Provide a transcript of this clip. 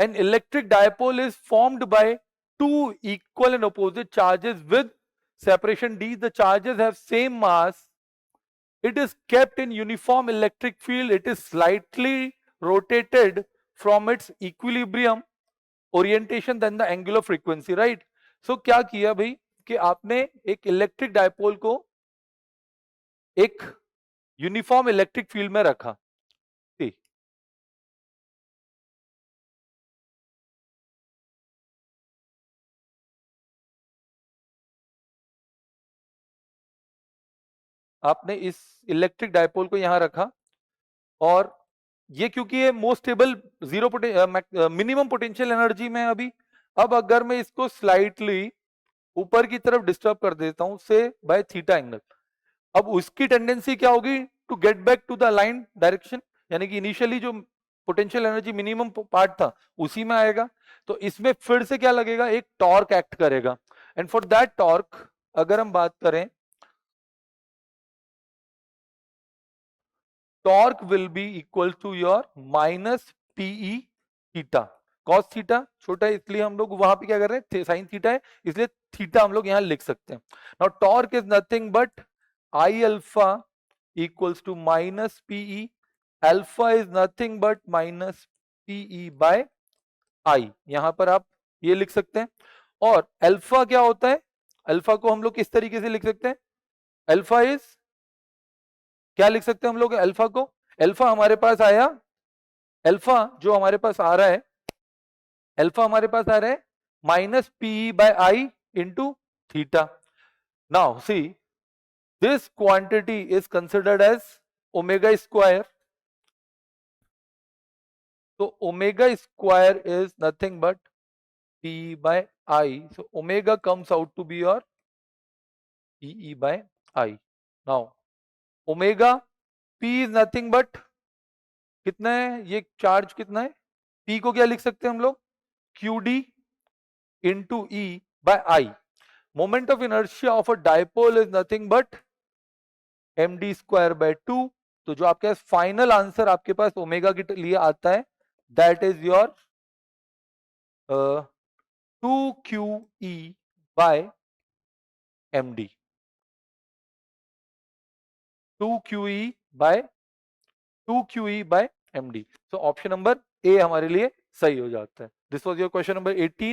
An electric dipole is formed by two equal and opposite charges with separation d. The charges have same mass. It is kept in uniform electric field. It is slightly rotated from its equilibrium orientation than the angular frequency, right? So क्या किया भाई कि आपने एक electric dipole को एक uniform electric field में रखा, ठीक, आपने इस इलेक्ट्रिक डायपोल को यहां रखा और ये क्योंकि ये most stable zero minimum potential energy में अभी, अब अगर मैं इसको स्लाइटली ऊपर की तरफ डिस्टर्ब कर देता हूं से बाय थीटा एंगल, अब उसकी टेंडेंसी क्या होगी to get back to the line direction, यानी कि इनिशियली जो पोटेंशियल एनर्जी मिनिमम पार्ट था उसी में आएगा। तो इसमें फिर से क्या लगेगा, एक टॉर्क एक्ट करेगा, एंड फॉर दैट टॉर्क अगर हम बात करें, torque will be equal to your minus PE theta cos theta, छोटा है इसलिए हम लोग वहां पे क्या कर रहे हैं साइन थीटा है इसलिए थीटा हम लोग यहां लिख सकते हैं। Now torque is nothing but I alpha equals to minus PE, alpha is nothing but minus PE by I, यहां पर आप ये लिख सकते हैं। और अल्फा क्या होता है, अल्फा को हम लोग किस तरीके से लिख सकते हैं, अल्फा इज क्या लिख सकते हैं हम लोग अल्फा को, अल्फा हमारे पास आया, अल्फा जो हमारे पास आ रहा है, अल्फा हमारे पास आ रहा है minus P by I into theta. Now see this quantity is considered as omega square, तो omega square is nothing but P by I, so omega comes out to be your PE by I. Now omega P is nothing but कितना है, ये charge कितना है, P को क्या लिख सकते हैं हम लोग Q D into E by I. Moment of inertia of a dipole is nothing but M D square by two. तो जो आपके पास फाइनल आंसर आपके पास ओमेगा के लिए आता है that is your 2QE by M D, 2QE by 2QE by M D. So option number A हमारे लिए सही हो जाता है। This was your question number 18।